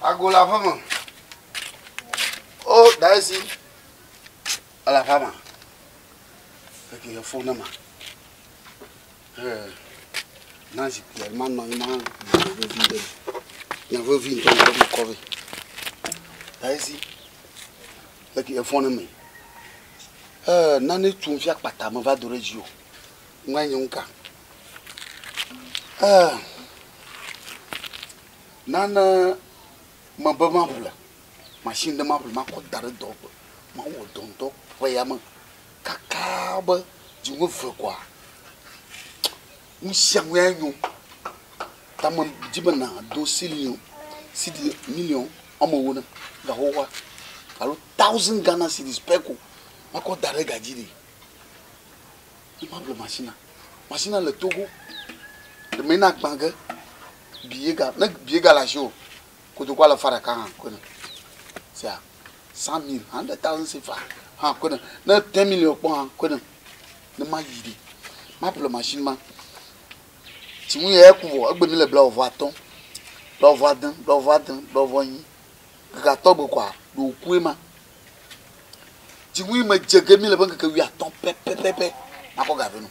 Ago la femme. Oh, d'ailleurs, à la femme. Fait qu'il y a fondement. Non, c'est clairement non, il y a un vide dans le cover. D'ailleurs, fait qu'il y a fondement. Nane tu me fais pas ta va de région. Moi, yonka. Nana, ma maman, machine de ma côte d'arrêt d'or. Ma ou don voyons, cacabre, du me feu quoi. Nous sommes nous. T'as mon dibana, 2 millions, en mon la hoa. Alors, 1000 Ghana cedis peko. Ma côte d'arrêt gadidi. Il m'a appelé machine. Machine le Togo. Le ménage banque. Billet la show. Quand tu vois le farakan, c'est 100 000, 100,000 c'est fa. Ah, connais. 10 millions points, connais. Ne m'a dit. Ma pour la machine, si vous avez un coup, vous le blanc voiton, blanc voisin, blanc voisin, blanc voisin. Gâteau quoi, le coup ma. Si vous me dites que le banque que vous attend, pépé. Ma quoi gave nous.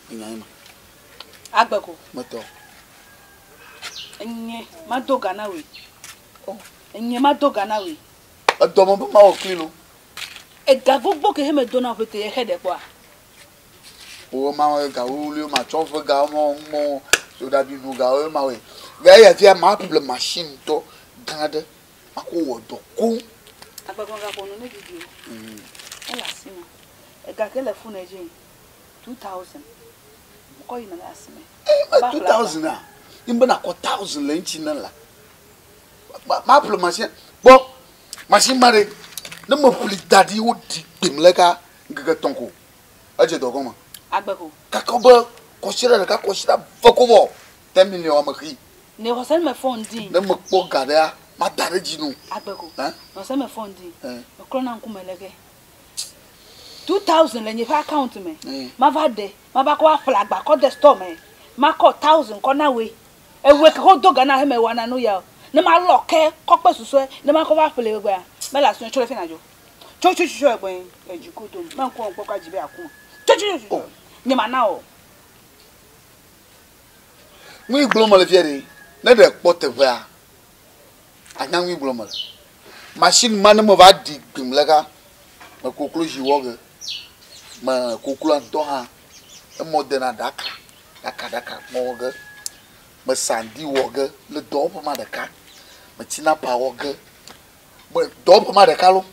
Il y a un. Agbeko. Mettons. Enye madoga na we. Oh, enye madoga na we. Adomo ba ma o klilo. E gagogbo ke he me dona fete ye hede kwa. O ma ga ulu ma chofu ga mo so da bi nu ga o ma we. Ga ya ti ma apple machine to gade. Ma ko wo do ko. Agbeko ga ko no ne video. E la sima. E ga ke le fun eje 2000. Ko yi na la sima. 2000 ah. Imba na ko 1000 le nchi na la. Ma apple machine. Bon, machine mare. Ne me pli dadi o di bimleka ngege tonko. Aje do goma. Agbeko. Kakoba koshira ka koshira fokovo 10 millions amaki. Ne ko se me phone din. Ne me po gada ma dare jinu. Agbeko. Hein? No se me phone din. O kro na nkumeleke. 2000 le nye fa account me. Ma va de. Ma ba ko afla gba ko de store me. Ma ko 1000 ko na we. Ewe ko doga na he me wana no ya. Ne ma loke ko pe susu ne ma ko va fele gba. Me la sun chole finajo. Chochu egben ejikodo. Me nko npo ka jibe akun. Chochu. Ni ma na o. Mu igbomo le fiere. Ne de pote va. Anya mu igbomo. Machine man mo va di bimleka. Ma koklo jiwoge. Ma koklo anto ha. E modena daka mo ge. Ma sandi woge le dopo ma daka. Ma tina pa woge. Bo dopo ma daka lo.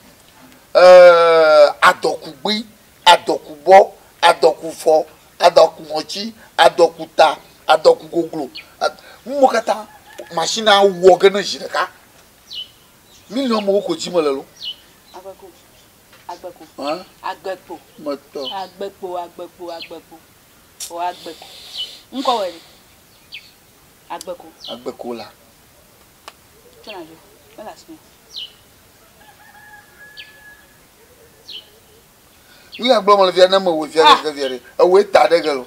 Adokugbi, adokubo, adokufo, adokumochi, adokuta, adokugoglo. Mokata machine a woge na jireka. Million mo ko jimo le lo. Agbeko. Hein? Agbeko. Moto. Agbeko. O agbeko. Nko we ni. Agbeko la. Tunajo. Mela simi. We are global via number with your away tadegalo.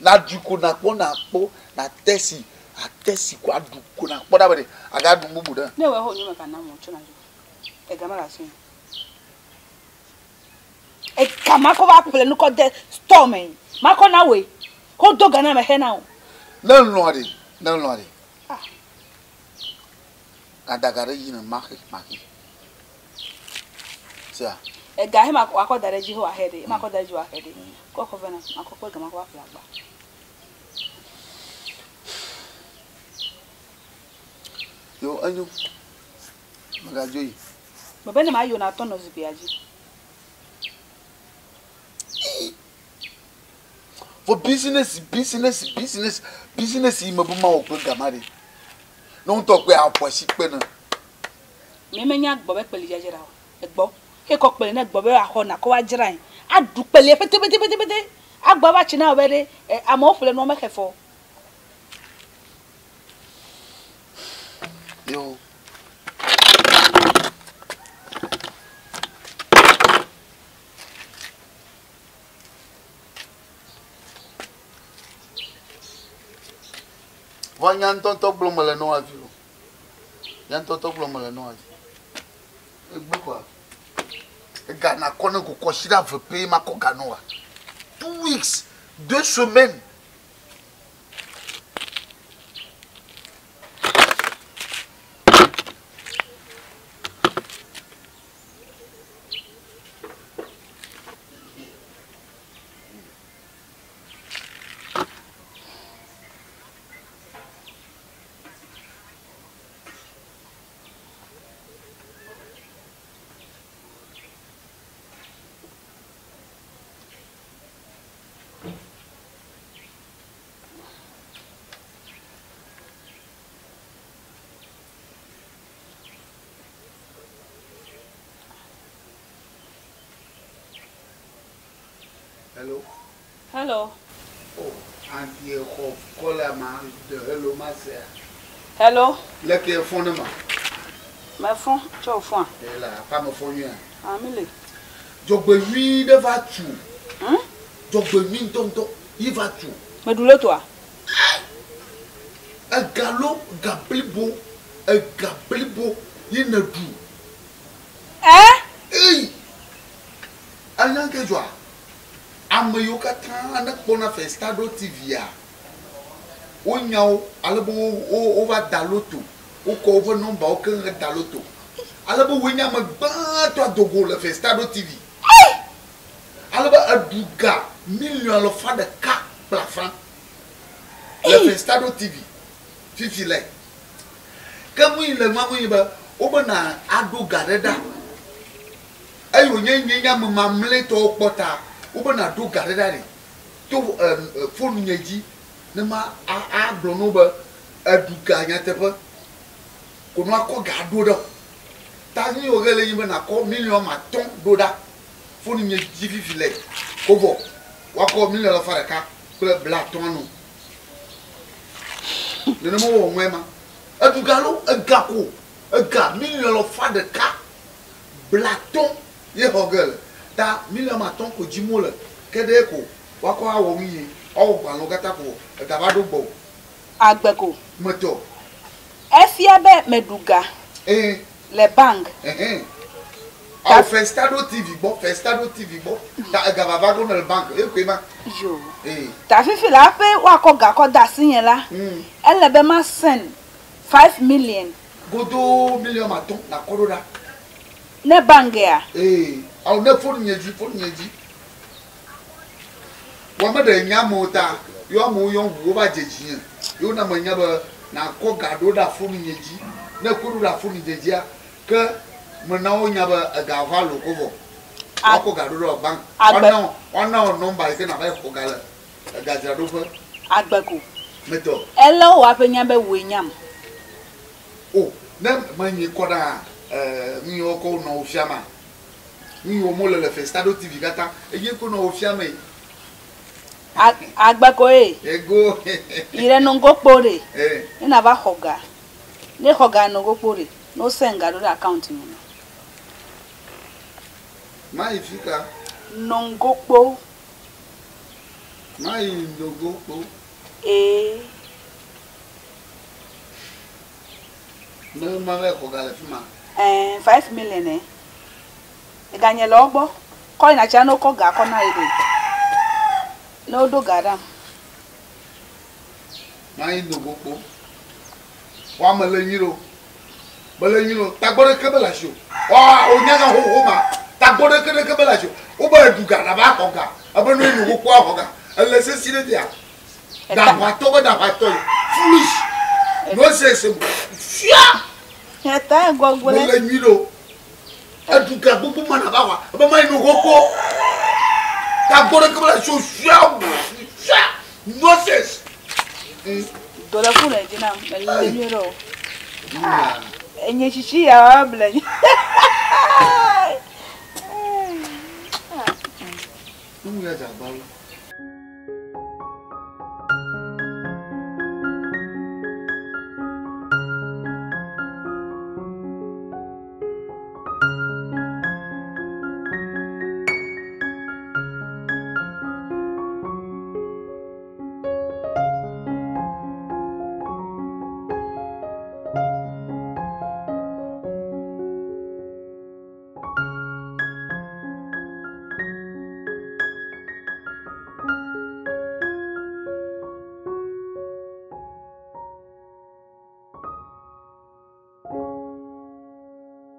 Na duku na po na tesi kwa duku na whatever. I got to move there. No, I hold you can now. Tunajo. E gamara simi. E kamako va pele no ko de storm en. Mako na we. Ko doga na me he now. No. Ah. Adagare yin maki. Sia. E ga he mako akodare ji ho ahede. Mako dare ji ho ahede. Ko ko vena mako ko gamako va flagba. Yo anyo. Magajoyi. Baba ma yo na tono zibiaji. For business, imabuma okwe gamari. No talk we aposi pe na. Me menya gbo be pele jejera o. Egbo. Ke ko pele na gbo be aho na ko wa jiran. Adu pele pete. Agba ba chi na obere ama ofule no mekefo. Yo. Vanyan tonto blomele no aviu. Yan toto blom le no. E gbe quoi. E gana kona ko koshira veut payer ma ko ganoa. 2 weeks, 2 semaines. Hello. Hello. Oh, auntie, call ma de hello ma sœur. Hello. Le que fond de ma. Ma fond, tu au fond. Et là, pas me fond rien. Ah, mille. Jogbe mi de va tu. Hein? Jogbe mi tonton, il va tu. Mais d'où le toi? Un galop, gablibo, il ne du. Hein? Hey! Allant que joie. Amayoka tan na pona Festado TV a. O nyao alebo o va daloto. O ko over number o kan daloto. Alebo wenya ma ba to dogo le Festado TV. Alebo aduga million lo fa de ka plafan. Le Festado TV. Fifi le. Kamu ile mamu ba o bana aduga reda. Ayo nyenya mamle to pota. Ou bien à tout garder d'aller. Tout faut nous dire, ne m'a à blonoba à tout gagner tes pas. Qu'on a quoi garder. T'as ni au relais, il m'a encore million ma ton d'oda. Faut nous dire filet. Comment? Ou encore million la faire car le blaton nous. Le nom au moins. À tout galop, un gako, un gars million la faire de car blaton, il regarde. Ta million maton ko jimole kede ko wako awo mi o gba lo gata ko ta ba do gbo Agbeko. moto Efia be meduga. Le bang. Au Festado TV bo ta ga ba go no bank e ko ma Yo. Ta fifi la pe wako ga ko da sin yen la. Elle be ma send 5 million. Godo million maton na koroda. Ne bang ya. Au ne fo nyeji wama de nyamota yo mo yo wo ba jeji yo na manya ba na ko gado da fo nyeji na ko da fo nyeji a ke mo na o nya ba ga va lo ko vo ko gado do bank ona number ke na ba ko gala ga jira do fa Agbeko meto elo wa pe nya be we nyam o na manyi ko da mi o ko no fiama mi o mo le Festado TV gata e ye ko no fiama Agbeko ego ire no go pore ina ba hoga ne hoga no go pore no senga do account mi mai fica no go po mai no go po no ma ve hoga le fima 5 million e ganye lo gbo ko ina cha no ko ga ko na ide no do garam mai no go po wa ma le yiro tagbore ke bela sho wa o nya ga ho ma tagbore ke bela sho o ba du ga na ba ko ga abanu ni go ko ho ga ele se sire dia da wa to foolish no se se fia eta gogole le yiro adu ga bubu ma na ba wa ba mai no go ko tagbore ke bela sho fia nonsense dola funa jina le nyiro enye chichi ya bla Não ia dar bala.